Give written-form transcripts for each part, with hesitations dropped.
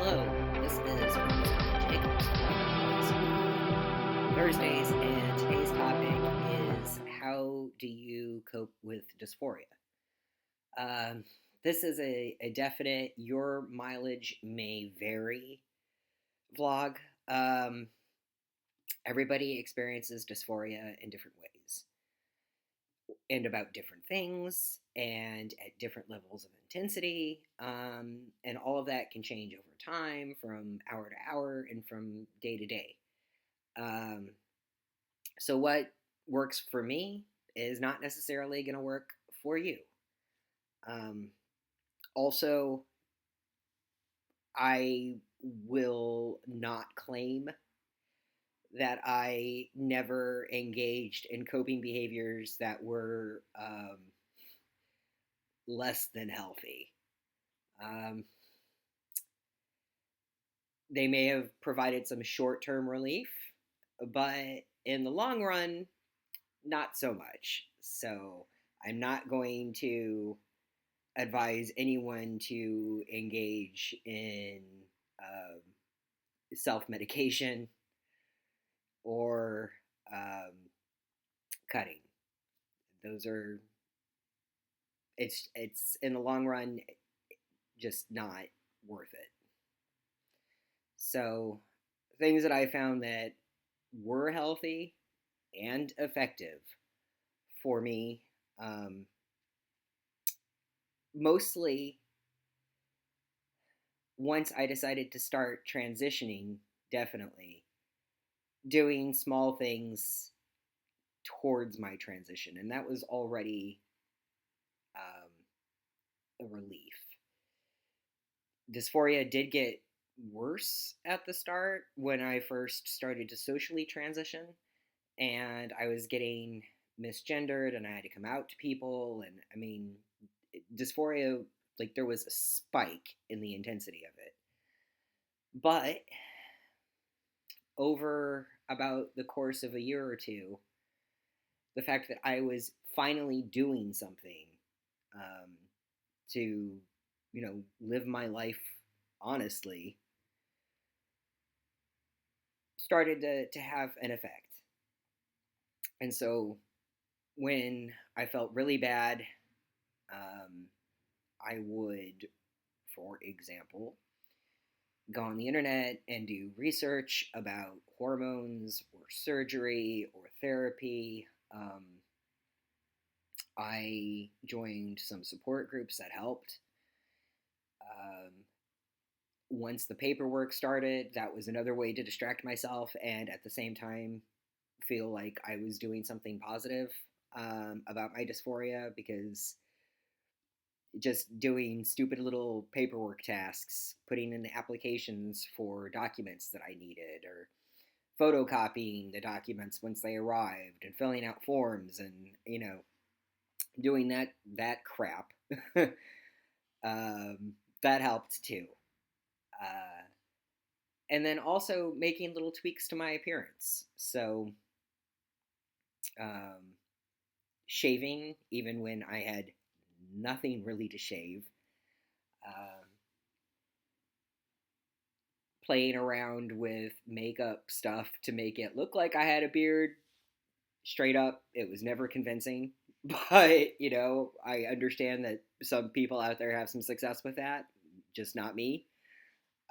Hello, this is Jacobs Thursdays, and today's topic is how do you cope with dysphoria? Um, this is a definite your mileage may vary vlog. Um, Everybody experiences dysphoria in different ways and about different things and at different levels of intensity. And all of that can change over time from hour to hour and from day to day. Um, so, what works for me is not necessarily going to work for you. Um, Also, I will not claim that I never engaged in coping behaviors that were less than healthy. Um, they may have provided some short term relief, but in the long run, not so much. So I'm not going to advise anyone to engage in um, self medication or um, cutting. Those are it's in the long run just not worth it. So things that I found that were healthy and effective for me, um, mostly once I decided to start transitioning, definitely doing small things towards my transition, and that was already a relief. Dysphoria did get worse at the start when I first started to socially transition, and I was getting misgendered, and I had to come out to people, and I mean, dysphoria, like there was a spike in the intensity of it. But over about the course of a year or two, the fact that I was finally doing something um, to, live my life honestly started to have an effect. And so when I felt really bad, um, I would, for example, go on the internet and do research about hormones or surgery or therapy. I joined some support groups that helped. Um, Once the paperwork started, that was another way to distract myself and at the same time feel like I was doing something positive about my dysphoria, because just doing stupid little paperwork tasks, putting in applications for documents that I needed, or photocopying the documents once they arrived, and filling out forms, and doing that crap, um, that helped too. Uh, and then also making little tweaks to my appearance. So um, shaving, even when I had nothing really to shave. Um, Playing around with makeup stuff to make it look like I had a beard. Straight up, it was never convincing. But, I understand that some people out there have some success with that, just not me.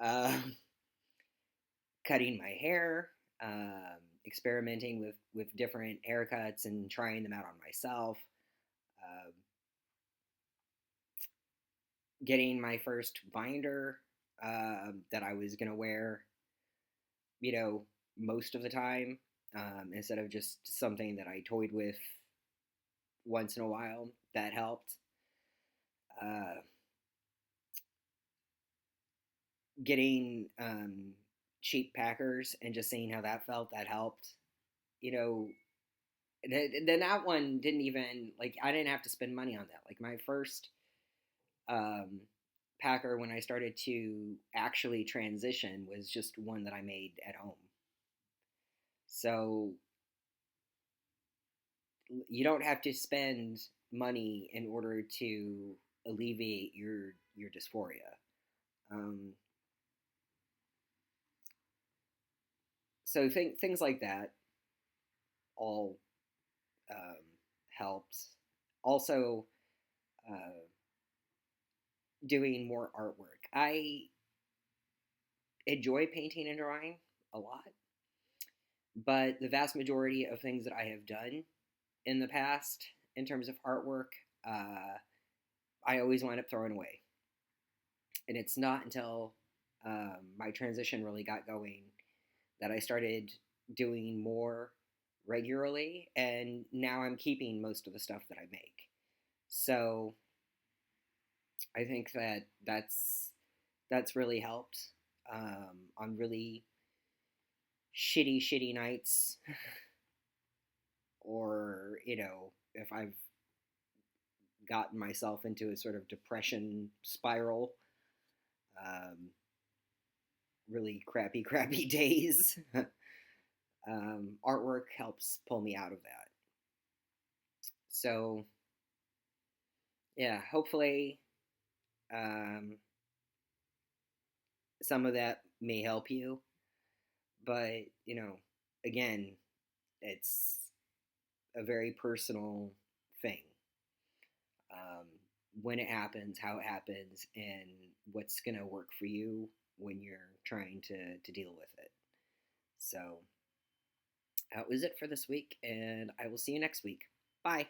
Um, Cutting my hair, experimenting with different haircuts and trying them out on myself. Um, Getting my first binder that I was going to wear, you know, most of the time, instead of just something that I toyed with once in a while. That helped. Uh, Getting cheap packers and just seeing how that felt, that helped. You know, then that one didn't even, like, I didn't have to spend money on that. Like, my first um, packer when I started to actually transition was just one that I made at home. So you don't have to spend money in order to alleviate your dysphoria. Um, So things like that all um, helped. Also, uh, doing more artwork. I enjoy painting and drawing a lot, but the vast majority of things that I have done in the past in terms of artwork, uh, I always wind up throwing away. And it's not until my transition really got going that I started doing more regularly, and now I'm keeping most of the stuff that I make. So I think that that's really helped on really shitty nights, or if I've gotten myself into a sort of depression spiral, um, really crappy days. Artwork helps pull me out of that. So yeah, hopefully um, some of that may help you. But again, it's a very personal thing. Um, when it happens, how it happens, and what's gonna work for you when you're trying to deal with it. So that was it for this week, and I will see you next week. Bye.